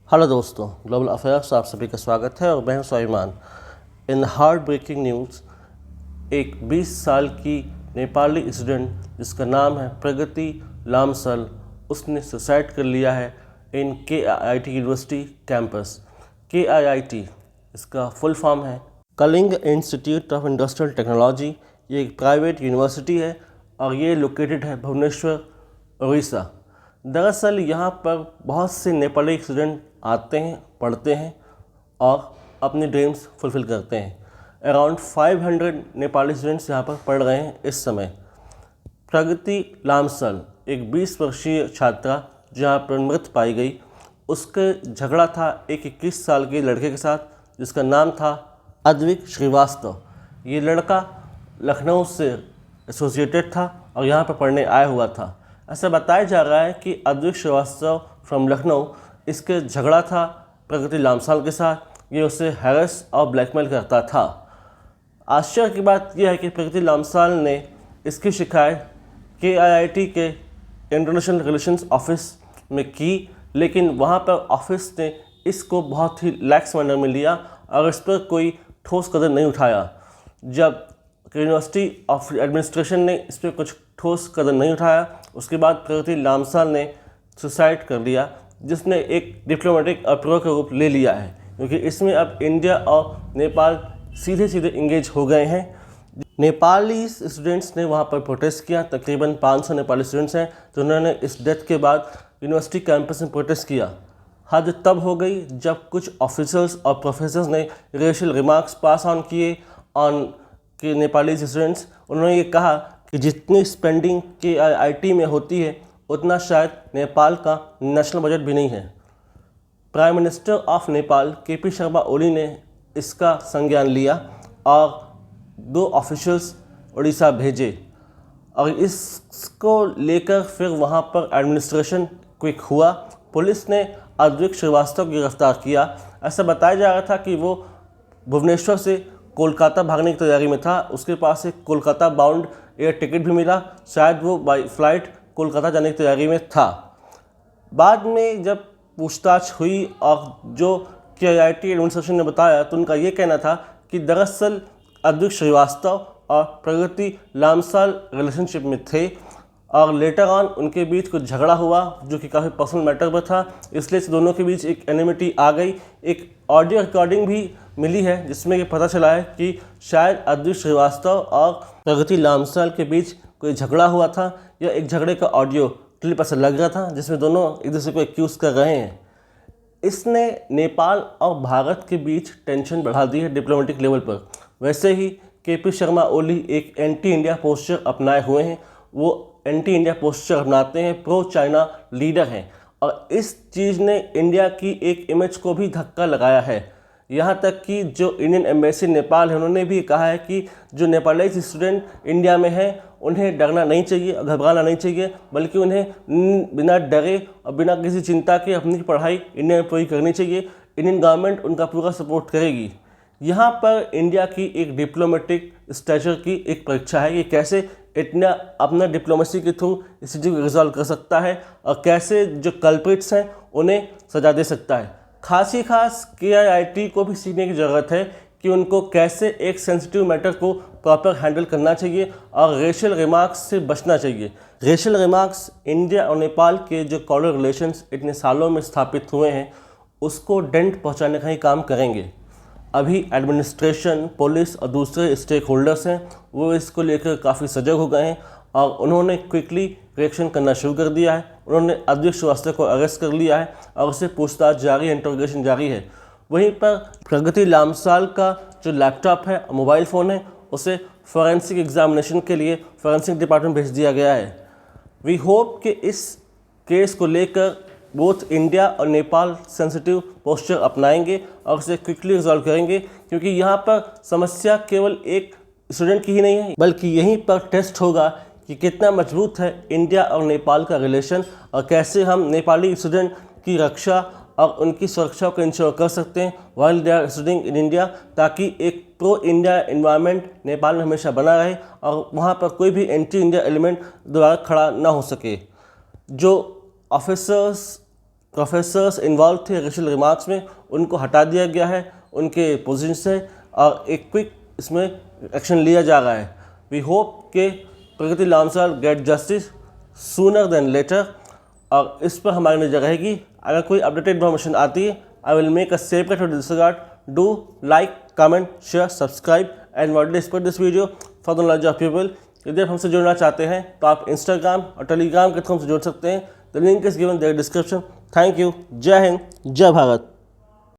Hello दोस्तों, global affairs आप सभी का स्वागत है और मैं हूं स्वाभिमान। इन हार्ट ब्रेकिंग न्यूज़, एक 20 साल की नेपाली स्टूडेंट जिसका नाम है प्रगति लामसल, उसने सुसाइड कर लिया है in KIIT university campus. KIIT इसका फुल फॉर्म है Kalinga institute of industrial technology. ये एक प्राइवेट यूनिवर्सिटी है और ये लोकेटेड है भुवनेश्वर, उड़ीसा। दरअसल यहाँ पर बहुत से नेपाली स्टूडेंट आते हैं, पढ़ते हैं और अपनी ड्रीम्स फुलफ़िल करते हैं। अराउंड 500 नेपाली स्टूडेंट्स यहाँ पर पढ़ रहे हैं इस समय। प्रगति लामसल एक 20 वर्षीय छात्रा जहाँ पर मृत पाई गई, उसके झगड़ा था एक 21 साल के लड़के के साथ जिसका नाम था अद्विक श्रीवास्तव। ये लड़का लखनऊ से एसोसिएटेड था और यहाँ पर पढ़ने आया हुआ था। ऐसा बताया जा रहा है कि अद्विक श्रीवास्तव फ्रॉम लखनऊ, इसके झगड़ा था प्रगति लामसाल के साथ। ये उसे हैरेस और ब्लैकमेल करता था। आश्चर्य की बात यह है कि प्रगति लामसाल ने इसकी शिकायत KIIT के इंटरनेशनल रिलेशंस ऑफिस में की, लेकिन वहाँ पर ऑफिस ने इसको बहुत ही लैक्स मैनर में लिया और इस पर कोई ठोस कदम नहीं उठाया। जब यूनिवर्सिटी ऑफ एडमिनिस्ट्रेशन ने इस पर कुछ ठोस कदम नहीं उठाया, उसके बाद प्रगति लामसाल ने सुसाइड कर लिया, जिसने एक डिप्लोमेटिक अप्रोच का रूप ले लिया है, क्योंकि इसमें अब इंडिया और नेपाल सीधे सीधे इंगेज हो गए हैं। नेपाली स्टूडेंट्स ने वहाँ पर प्रोटेस्ट किया। तकरीबन 500 नेपाली स्टूडेंट्स हैं जिन्होंने इस डेथ के बाद यूनिवर्सिटी कैंपस में प्रोटेस्ट किया। हद तब हो गई जब कुछ ऑफिसर्स और प्रोफेसर्स ने रेशियल रिमार्क्स पास ऑन किए ऑन के नेपाली स्टूडेंट्स। उन्होंने ये कहा कि जितनी स्पेंडिंग KIIT में होती है उतना शायद नेपाल का नेशनल बजट भी नहीं है। Prime minister of Nepal KP Sharma Oli ने इसका संज्ञान लिया और 2 ऑफिशियल्स उड़ीसा भेजे और इसको लेकर फिर वहाँ पर एडमिनिस्ट्रेशन क्विक हुआ। पुलिस ने अद्विक श्रीवास्तव को गिरफ्तार किया। ऐसा बताया जा रहा था कि वो भुवनेश्वर से कोलकाता भागने की तैयारी में था। उसके पास एक कोलकाता बाउंड एयर टिकट भी मिला, शायद वो बाई फ्लाइट कोलकाता जाने की तैयारी में था। बाद में जब पूछताछ हुई और जो KIIT एडमिनिस्ट्रेशन ने बताया तो उनका ये कहना था कि दरअसल अद्विक श्रीवास्तव और प्रगति लामसाल रिलेशनशिप में थे और लेटर ऑन उनके बीच कुछ झगड़ा हुआ जो कि काफ़ी पर्सनल मैटर पर था, इसलिए से दोनों के बीच एक एनिमिटी आ गई। एक ऑडियो रिकॉर्डिंग भी मिली है जिसमें ये पता चला है कि शायद अद्विक श्रीवास्तव और प्रगति लामसाल के बीच कोई झगड़ा हुआ था या एक झगड़े का ऑडियो क्लिप ऐसा लग रहा था जिसमें दोनों एक दूसरे को एक्यूज़ कर रहे हैं। इसने नेपाल और भारत के बीच टेंशन बढ़ा दी है डिप्लोमेटिक लेवल पर। वैसे ही KP शर्मा ओली एक एंटी इंडिया पोस्चर अपनाए हुए हैं। वो एंटी इंडिया पोस्चर अपनाते हैं, प्रो चाइना लीडर हैं और इस चीज़ ने इंडिया की एक इमेज को भी धक्का लगाया है। यहाँ तक कि जो इंडियन एम्बेसी नेपाल है उन्होंने भी कहा है कि जो नेपाली स्टूडेंट इंडिया में हैं उन्हें डरना नहीं चाहिए, घबराना नहीं चाहिए, बल्कि उन्हें बिना डरे और बिना किसी चिंता के अपनी पढ़ाई इंडिया में पूरी करनी चाहिए। इंडियन गवर्नमेंट उनका पूरा सपोर्ट करेगी। यहाँ पर इंडिया की एक डिप्लोमेटिक स्टैचर की एक परीक्षा है कि कैसे इतना अपना डिप्लोमेसी के थ्रू इस चीज़ को रिजॉल्व कर सकता है और कैसे जो कल्प्रिट्स हैं उन्हें सजा दे सकता है। खास KIIT को भी सीखने की ज़रूरत है कि उनको कैसे एक सेंसिटिव मैटर को प्रॉपर हैंडल करना चाहिए और रेशियल रिमार्क्स से बचना चाहिए। रेशियल रिमार्क्स इंडिया और नेपाल के जो कॉर्डियल रिलेशंस इतने सालों में स्थापित हुए हैं उसको डेंट पहुंचाने का ही काम करेंगे। अभी एडमिनिस्ट्रेशन, पुलिस और दूसरे स्टेक होल्डर्स हैं वो इसको लेकर काफ़ी सजग हो गए हैं और उन्होंने क्विकली रिएक्शन करना शुरू कर दिया है। उन्होंने अद्विक श्रीवास्तव को अरेस्ट कर लिया है और उससे पूछताछ जारी है, इंटरोगेशन जारी है। वहीं पर प्रगति लामसाल का जो लैपटॉप है, मोबाइल फ़ोन है, उसे फॉरेंसिक एग्जामिनेशन के लिए फॉरेंसिक डिपार्टमेंट भेज दिया गया है। वी होप कि इस केस को लेकर बोथ इंडिया और नेपाल सेंसिटिव पोस्चर अपनाएंगे और उसे क्विकली रिजॉल्व करेंगे, क्योंकि यहाँ पर समस्या केवल एक स्टूडेंट की ही नहीं है, बल्कि यहीं पर टेस्ट होगा कि कितना मजबूत है इंडिया और नेपाल का रिलेशन और कैसे हम नेपाली स्टूडेंट की रक्षा और उनकी सुरक्षा को इंश्योर कर सकते हैं while they are studying in India, ताकि एक प्रो इंडिया इन्वायरमेंट नेपाल में हमेशा बना रहे और वहाँ पर कोई भी एंटी इंडिया एलिमेंट दोबारा खड़ा ना हो सके। जो ऑफिसर्स, प्रोफेसर्स इन्वॉल्व थे रेशियल रिमार्क्स में, उनको हटा दिया गया है उनके पोजीशन से और एक क्विक इसमें एक्शन लिया जा रहा है। वी होप कि Pragati Lamsal get justice sooner than later, और इस पर हमारी नजर रहेगी। अगर कोई अपडेटेड इन्फॉर्मेशन आती है, I will make a separate this regard. Do like, comment, share, subscribe and widely spread this video for the knowledge of people. यदि आप हमसे जुड़ना चाहते हैं तो आप इंस्टाग्राम और टेलीग्राम के थ्रू हमसे जुड़ सकते हैं। The link is given there description. Thank you. जय हिंद, जय भारत।